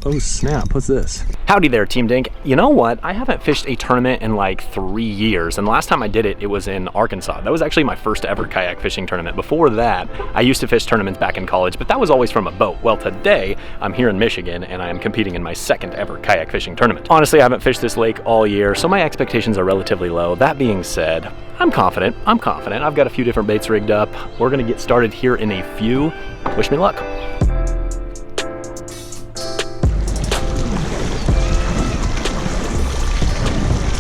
Oh snap, what's this? Howdy there, Team Dink. You know what? I haven't fished a tournament in like 3 years, and the last time I did it, it was in Arkansas. That was actually my first ever kayak fishing tournament. Before that, I used to fish tournaments back in college, but that was always from a boat. Well, today, I'm here in Michigan, and I am competing in my second ever kayak fishing tournament. Honestly, I haven't fished this lake all year, so my expectations are relatively low. That being said, I'm confident. I've got a few different baits rigged up. We're gonna get started here in a few. Wish me luck.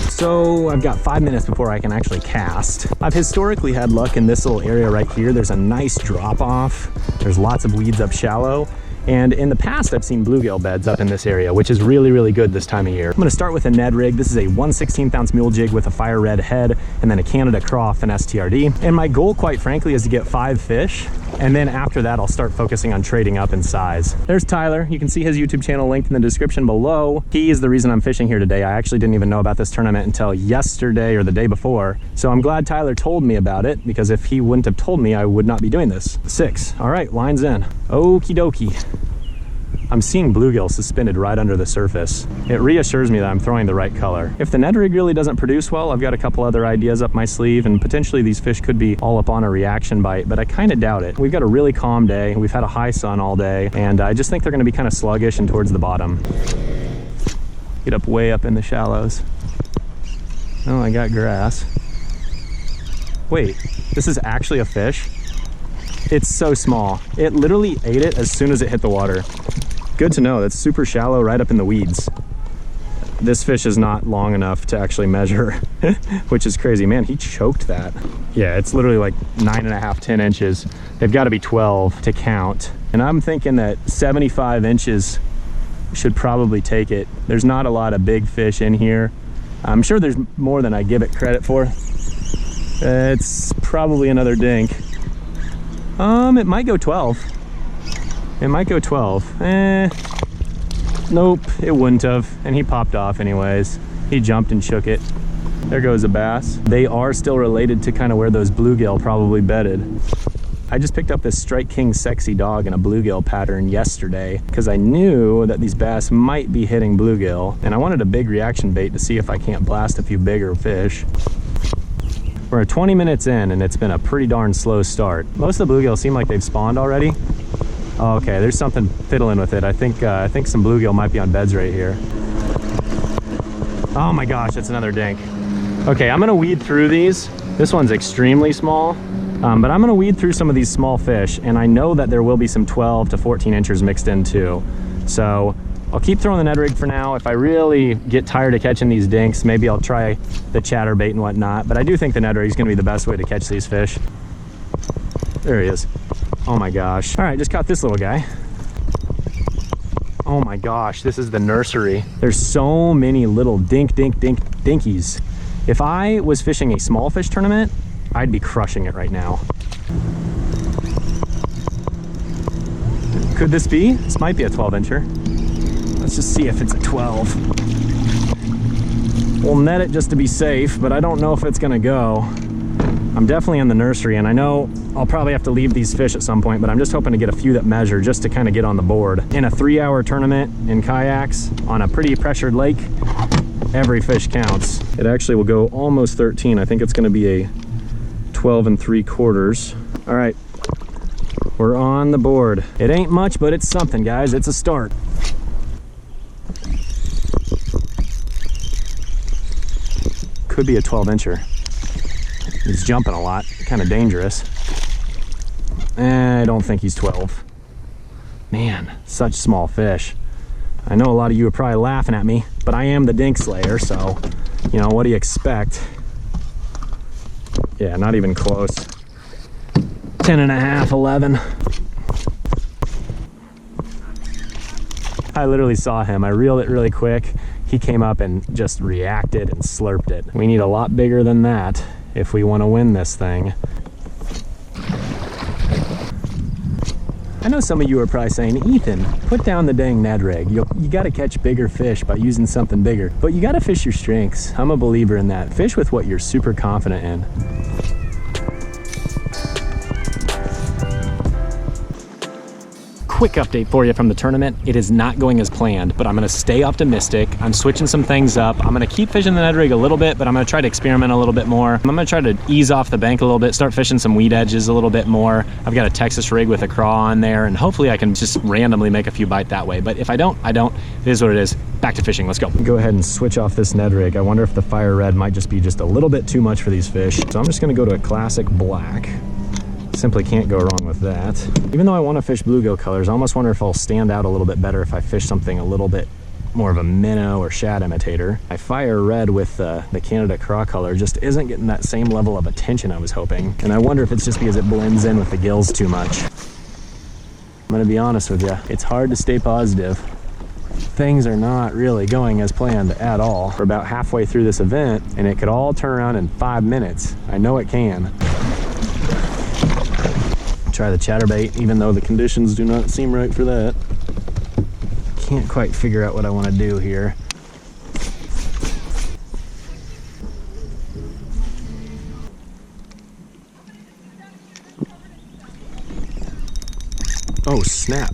So I've got 5 minutes before I can actually cast. I've historically had luck in this little area right here. There's a nice drop off. There's lots of weeds up shallow. And in the past, I've seen bluegill beds up in this area, which is really, really good this time of year. I'm gonna start with a Ned Rig. This is a 1/16 ounce mule jig with a fire red head, and then a Canada craw and STRD. And my goal, quite frankly, is to get 5 fish. And then after that, I'll start focusing on trading up in size. There's Tyler. You can see his YouTube channel linked in the description below. He is the reason I'm fishing here today. I actually didn't even know about this tournament until yesterday or the day before. So I'm glad Tyler told me about it, because if he wouldn't have told me, I would not be doing this. 6. All right, line's in. Okie dokie. I'm seeing bluegill suspended right under the surface. It reassures me that I'm throwing the right color. If the Ned Rig really doesn't produce well, I've got a couple other ideas up my sleeve, and potentially these fish could be all up on a reaction bite, but I kind of doubt it. We've got a really calm day. We've had a high sun all day, and I just think they're gonna be kind of sluggish and towards the bottom. Get up way up in the shallows. Oh, I got grass. Wait, this is actually a fish? It's so small. It literally ate it as soon as it hit the water. Good to know. That's super shallow, right up in the weeds. This fish is not long enough to actually measure, which is crazy. Man, he choked that. Yeah, it's literally like 9.5, 10 inches. They've got to be 12 to count. And I'm thinking that 75 inches should probably take it. There's not a lot of big fish in here. I'm sure there's more than I give it credit for. It's probably another dink. It might go 12. It might go 12. Nope, it wouldn't have. And he popped off anyways. He jumped and shook it. There goes a bass. They are still related to kind of where those bluegill probably bedded. I just picked up this Strike King Sexy Dog in a bluegill pattern yesterday because I knew that these bass might be hitting bluegill, and I wanted a big reaction bait to see if I can't blast a few bigger fish. We're 20 minutes in, and it's been a pretty darn slow start. Most of the bluegill seem like they've spawned already. Oh, okay, there's something fiddling with it. I think some bluegill might be on beds right here. Oh my gosh, that's another dink. Okay, I'm gonna weed through these. This one's extremely small, but I'm gonna weed through some of these small fish, and I know that there will be some 12 to 14 inchers mixed in too. So I'll keep throwing the Ned Rig for now. If I really get tired of catching these dinks, maybe I'll try the chatterbait and whatnot, but I do think the Ned Rig is gonna be the best way to catch these fish. There he is. Oh my gosh. All right, just caught this little guy. Oh my gosh, this is the nursery. There's so many little dinkies. If I was fishing a small fish tournament, I'd be crushing it right now. Could this be? This might be a 12 incher. Let's just see if it's a 12. We'll net it just to be safe, but I don't know if it's gonna go. I'm definitely in the nursery, and I know I'll probably have to leave these fish at some point, but I'm just hoping to get a few that measure just to kind of get on the board. In a 3-hour tournament in kayaks on a pretty pressured lake, every fish counts. It actually will go almost 13. I think it's gonna be a 12 3/4. All right, we're on the board. It ain't much, but it's something, guys. It's a start. Could be a 12 incher. He's jumping a lot, kind of dangerous. I don't think he's 12. Man, such small fish. I know a lot of you are probably laughing at me, but I am the dink slayer, so, you know, what do you expect? Yeah, not even close. 10.5, 11. I literally saw him. I reeled it really quick. He came up and just reacted and slurped it. We need a lot bigger than that if we want to win this thing. I know some of you are probably saying, Ethan, put down the dang Ned Rig. You got to catch bigger fish by using something bigger. But you got to fish your strengths. I'm a believer in that. Fish with what you're super confident in. quick update for you from the tournament. It is not going as planned, but I'm gonna stay optimistic. I'm switching some things up. I'm gonna keep fishing the Ned Rig a little bit, but I'm gonna try to experiment a little bit more. I'm gonna try to ease off the bank a little bit, start fishing some weed edges a little bit more. I've got a Texas rig with a craw on there, and hopefully I can just randomly make a few bite that way. But if I don't, I don't. It is what it is. Back to fishing, let's go. Go ahead and switch off this Ned Rig. I wonder if the fire red might just be just a little bit too much for these fish. So I'm just gonna go to a classic black. Simply can't go wrong with that. Even though I want to fish bluegill colors, I almost wonder if I'll stand out a little bit better if I fish something a little bit more of a minnow or shad imitator. My fire red with the Canada craw color just isn't getting that same level of attention I was hoping. And I wonder if it's just because it blends in with the gills too much. I'm gonna be honest with you, it's hard to stay positive. Things are not really going as planned at all. We're about halfway through this event and it could all turn around in 5 minutes. I know it can. Try the chatterbait, even though the conditions do not seem right for that. Can't quite figure out what I want to do here. Oh snap.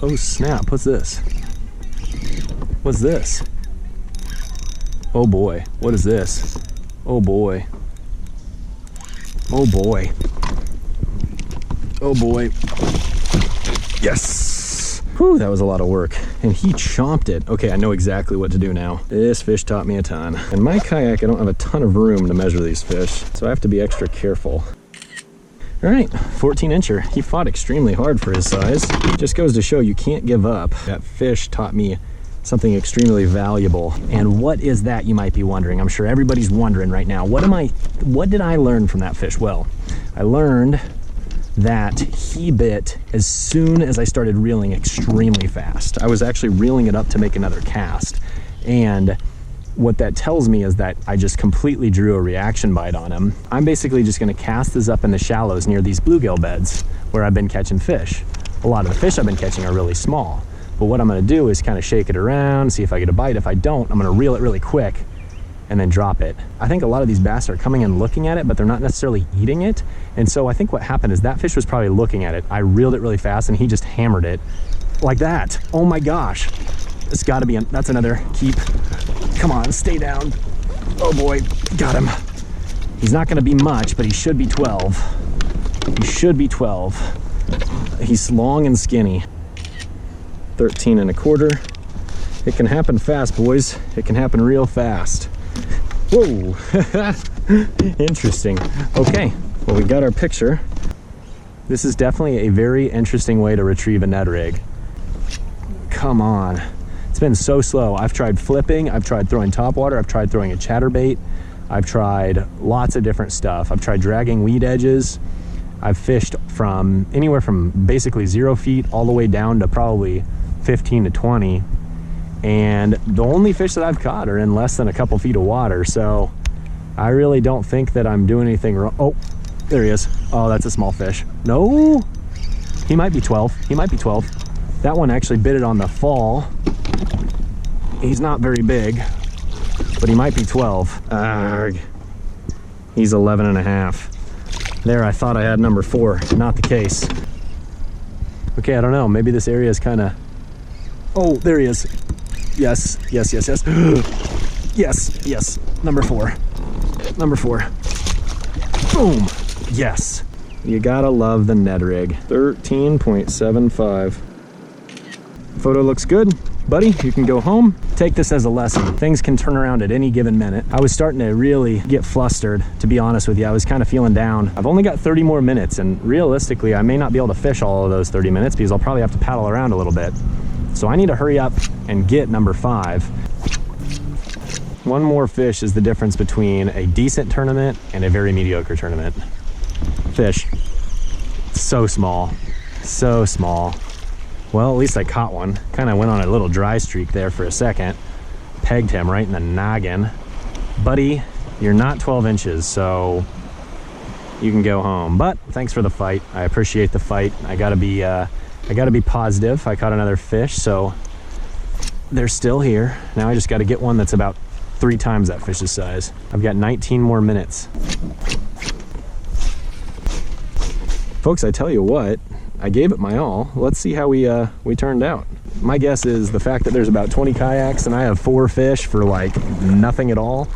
Oh snap, what's this? What's this? Oh boy, what is this? Oh boy. Oh boy. Oh boy. Yes! Whew, that was a lot of work. And he chomped it. Okay, I know exactly what to do now. This fish taught me a ton. In my kayak, I don't have a ton of room to measure these fish, so I have to be extra careful. All right, 14-incher. He fought extremely hard for his size. Just goes to show you can't give up. That fish taught me something extremely valuable. And what is that, you might be wondering? I'm sure everybody's wondering right now. What did I learn from that fish? Well, I learned that he bit as soon as I started reeling extremely fast. I was actually reeling it up to make another cast. And what that tells me is that I just completely drew a reaction bite on him. I'm basically just gonna cast this up in the shallows near these bluegill beds where I've been catching fish. A lot of the fish I've been catching are really small. But what I'm gonna do is kind of shake it around, see if I get a bite. If I don't, I'm gonna reel it really quick and then drop it. I think a lot of these bass are coming and looking at it, but they're not necessarily eating it. And so I think what happened is that fish was probably looking at it. I reeled it really fast and he just hammered it like that. Oh my gosh. It's gotta be, that's another keep. Come on, stay down. Oh boy, got him. He's not gonna be much, but he should be 12. He should be 12. He's long and skinny. 13 1/4. It can happen fast, boys. It can happen real fast. Whoa, interesting. Okay, well, we got our picture. This is definitely a very interesting way to retrieve a Ned Rig. Come on. It's been so slow. I've tried flipping, I've tried throwing topwater, I've tried throwing a chatterbait, I've tried lots of different stuff. I've tried dragging weed edges. I've fished from anywhere from basically 0 feet all the way down to probably 15 to 20. And the only fish that I've caught are in less than a couple feet of water. So I really don't think that I'm doing anything wrong. Oh, there he is. Oh, that's a small fish. No, he might be 12. He might be 12. That one actually bit it on the fall. He's not very big, but he might be 12. Arg. He's 11 1/2. There, I thought I had number 4. Not the case. Okay, I don't know. Maybe this area is kind of... Oh, there he is. Yes, yes, yes, yes. Yes, yes. Number 4. Number 4. Boom. Yes. You gotta love the Ned Rig. 13.75. Photo looks good. Buddy, you can go home. Take this as a lesson. Things can turn around at any given minute. I was starting to really get flustered, to be honest with you. I was kind of feeling down. I've only got 30 more minutes, and realistically, I may not be able to fish all of those 30 minutes because I'll probably have to paddle around a little bit. So I need to hurry up and get number 5. One more fish is the difference between a decent tournament and a very mediocre tournament. Fish. So small. So small. Well, at least I caught one. Kind of went on a little dry streak there for a second. Pegged him right in the noggin. Buddy, you're not 12 inches, so you can go home. But thanks for the fight. I appreciate the fight. I gotta be positive. I caught another fish, so they're still here. Now I just gotta get one that's about 3 times that fish's size. I've got 19 more minutes. Folks, I tell you what, I gave it my all. Let's see how we turned out. My guess is the fact that there's about 20 kayaks and I have 4 fish for like nothing at all,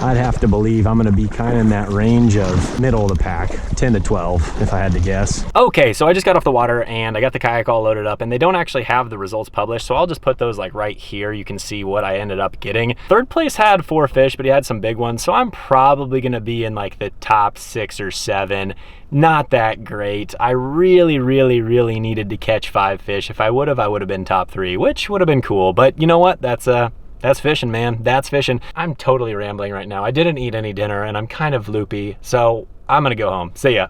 I'd have to believe I'm gonna be kind of in that range of middle of the pack, 10 to 12 if I had to guess. Okay, so I just got off the water and I got the kayak all loaded up, and they don't actually have the results published, so I'll just put those like right here. You can see what I ended up getting. Third place had 4 fish, but he had some big ones, so I'm probably gonna be in like the top 6 or 7. Not that great. I really needed to catch 5 fish. If I would have been top 3, which would have been cool. But you know what? That's fishing, man. That's fishing. I'm totally rambling right now. I didn't eat any dinner and I'm kind of loopy, so I'm gonna go home. See ya.